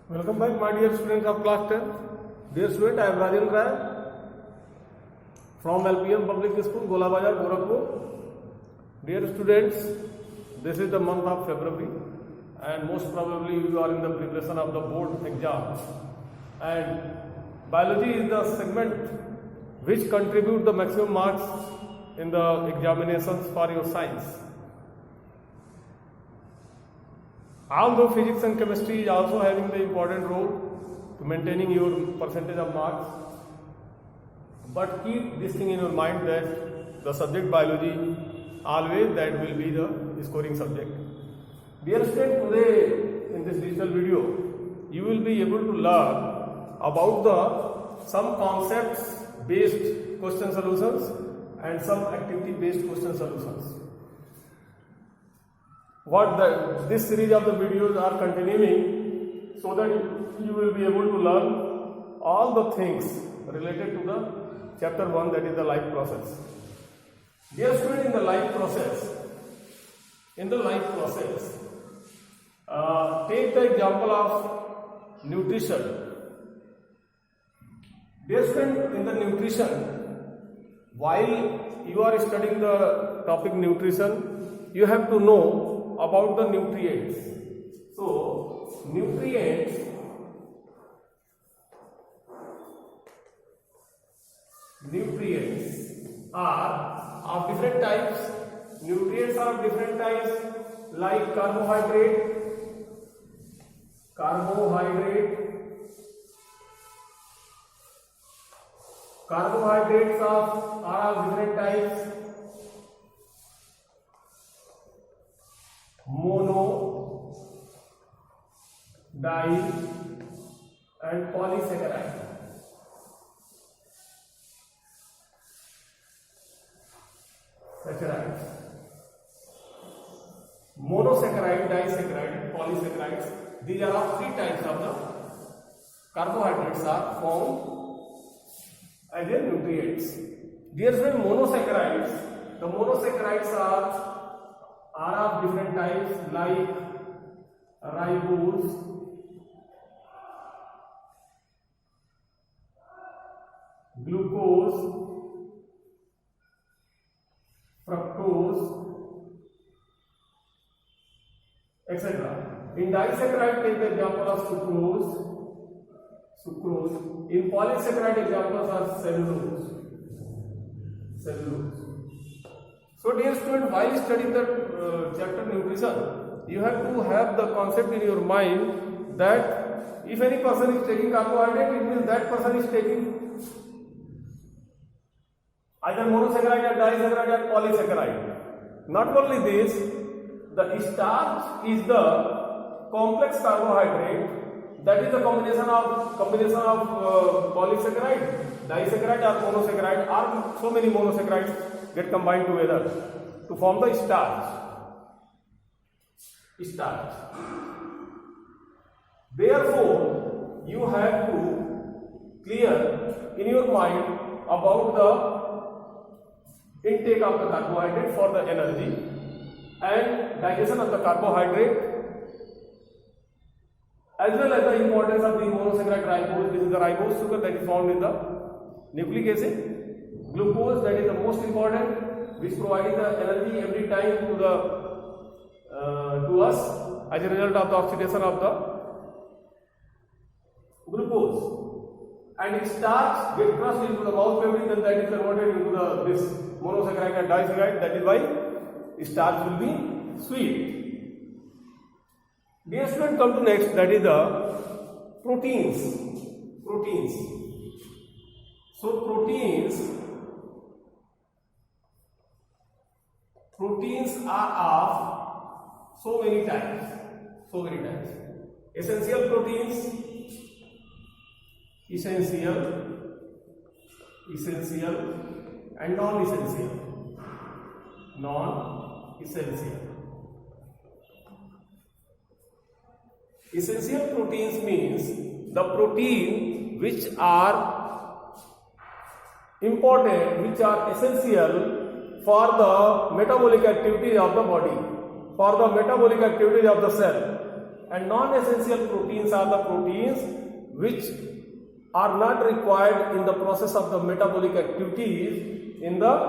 Welcome back, my dear students of class 10. Dear student, I am Rajan Rai from LPM Public School, Gola Bazar, Gorakhpur. Dear students, this is the month of February, and most probably you are in the preparation of the board exams. And biology is the segment which contribute the maximum marks in the examinations for your science. Although physics and chemistry is also having the important role to maintaining your percentage of marks, but keep this thing in your mind that the subject biology always that will be the scoring subject. Dear student, today in this digital video you will be able to learn about the some concepts based question solutions and some activity based question solutions. This series of the videos are continuing so that you will be able to learn all the things related to the chapter 1, that is the life process. Dear student, in the life process, take the example of nutrition. Dear student, in the nutrition, while you are studying the topic nutrition, you have to know about the nutrients. So, nutrients are of different types. Nutrients are of different types like carbohydrates are of different types. Mono, di and polysaccharide. Monosaccharide, disaccharide, polysaccharides, these are all three types of the carbohydrates are formed as a nutrients. Dear friend, monosaccharides, the monosaccharides are of different types like ribose, glucose, fructose, etc. In disaccharide, take the example of sucrose. In polysaccharide, examples are cellulose. So, dear student, while studying the chapter nutrition, you have to have the concept in your mind that if any person is taking carbohydrate, it means that person is taking either monosaccharide or disaccharide or polysaccharide. Not only this, the starch is the complex carbohydrate, that is the combination of polysaccharide, disaccharide or monosaccharide, or so many monosaccharides get combined together to form the starch. Therefore, you have to clear in your mind about the intake of the carbohydrate for the energy and digestion of the carbohydrate, as well as the importance of the monosaccharide ribose. This is the ribose sugar that is found in the nucleic acid. Glucose, that is the most important, which provides the energy every time to us as a result of the oxidation of the glucose. And starch gets crushed into the mouth membrane, and that is converted into this monosaccharide and disaccharide. That is why starch will be sweet. Dear student, come to next, that is the proteins. So proteins are of so many types. Essential proteins, and non-essential. Essential proteins means the protein which are important, which are essential for the metabolic activities of the body, for the metabolic activities of the cell. and non-essential proteins are the proteins which are not required in the process of the metabolic activities in the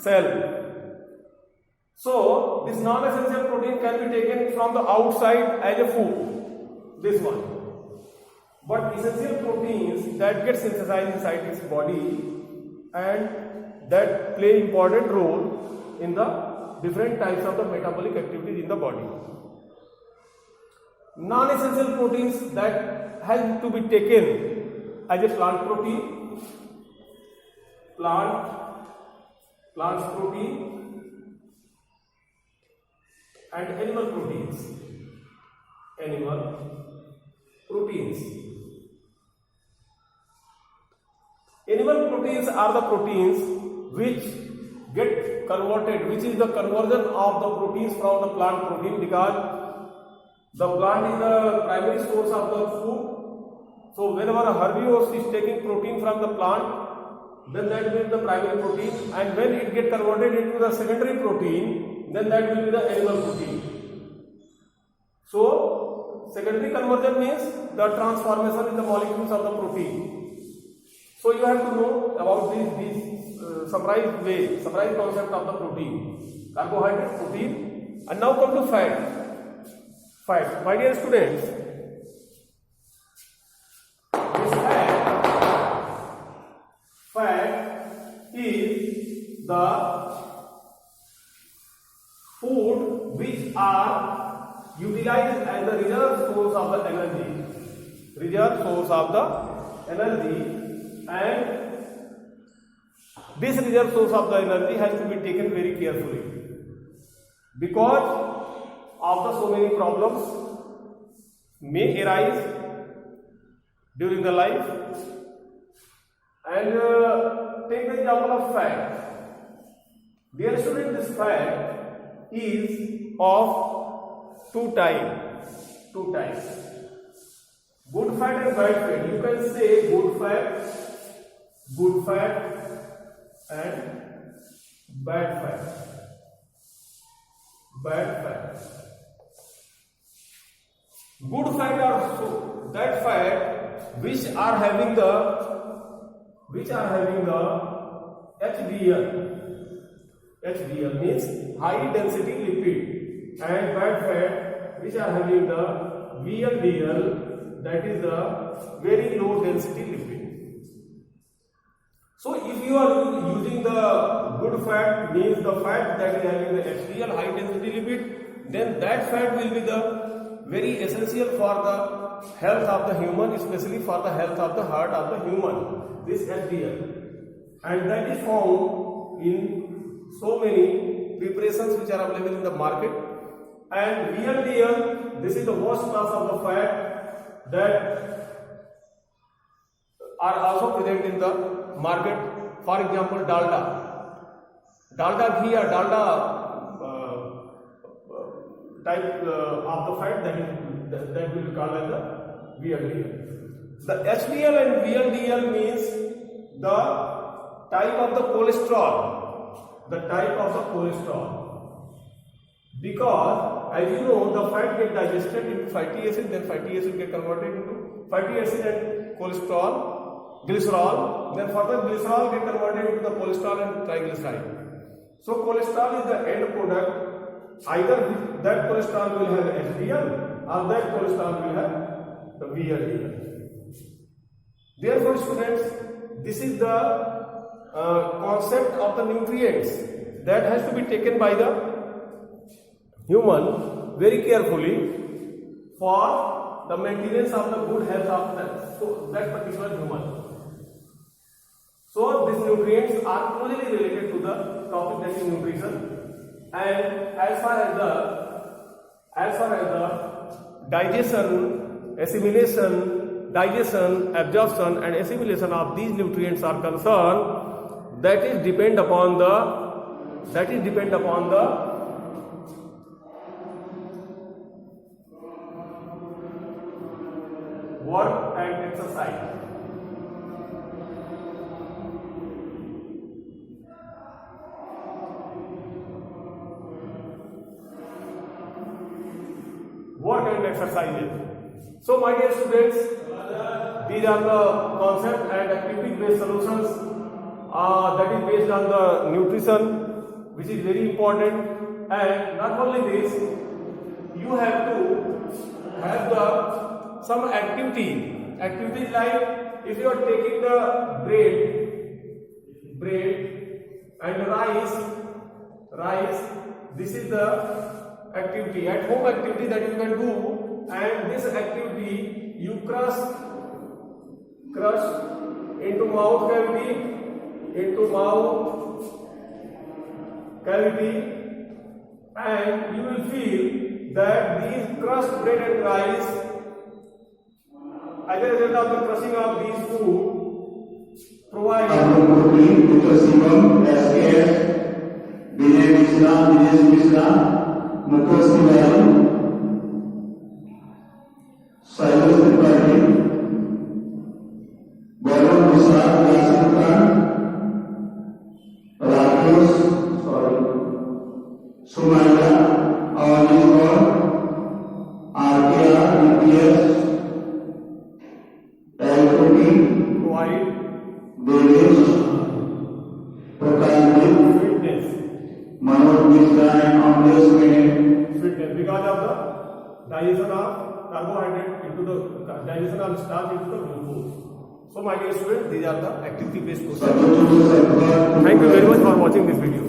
cell. So this non-essential protein can be taken from the outside as a food, this one. But essential proteins that get synthesized inside its body and that play important role in the different types of the metabolic activities in the body. Non-essential proteins that have to be taken as a plant protein, plant's protein, and animal proteins. Animal proteins are the proteins which get converted, which is the conversion of the proteins from the plant protein, because the plant is the primary source of the food. So whenever a herbivore is taking protein from the plant, then that will be the primary protein, and when it gets converted into the secondary protein, then that will be the animal protein. So secondary conversion means the transformation in the molecules of the protein. So you have to know about these summarized concept of the protein, carbohydrate, protein, and now come to fat. My dear students, this fat is the food which are utilized as the reserve source of the energy, and this reserve source of the energy has to be taken very carefully, because of so many problems may arise during the life. And take the example of fat. Dear student, this fat is of two types. Good fat and bad fat. You can say good fat and bad fat. Good fat are that fat which are having the HDL means high density lipid, and bad fat which are having the VLDL, that is the very low density lipid. So if you are using the good fat, means the fat that is having the HDL, high density lipid, then that fat will be the very essential for the health of the human, especially for the health of the heart of the human, this HDL. And that is found in so many preparations which are available in the market. And VLDL, this is the worst class of the fat that are also present in the market. For example, dalda ghee or dalda type of the fat, that will be called as the VLDL. The HDL and VLDL means the type of the cholesterol. Because as you know, the fat get digested into fatty acid, then fatty acid get converted into fatty acid and glycerol, then further glycerol get converted into the cholesterol and triglyceride. So cholesterol is the end product. Either that cholesterol will have HDL or that cholesterol will have the VLDL. Therefore, students, this is the concept of the nutrients that has to be taken by the human very carefully for the maintenance of the good health of that particular human. So these nutrients are closely related to the topic that is nutrition. And as far as the digestion, absorption and assimilation of these nutrients are concerned, that is depend upon the work and exercise. Work exercises. So my dear students, these are the concept and activity based solutions that is based on the nutrition, which is very important. And not only this, you have to have some activities like if you are taking the bread and rice, this is the activity, at home activity that you can do. And this activity you crush into mouth cavity, and you will feel that these crushed bread and rice, as a result of the crushing of these food, provide Sumaya, Awaniswar, RKR, EPS, LKT, provide Devesh, Prakashdev, fitness, Manoj Mishra and Amresh Mehta. fitness because of the digestion of carbohydrate into the digestion of starch into the glucose. So my dear students, these are the activity based questions. Thank you very much for watching this video.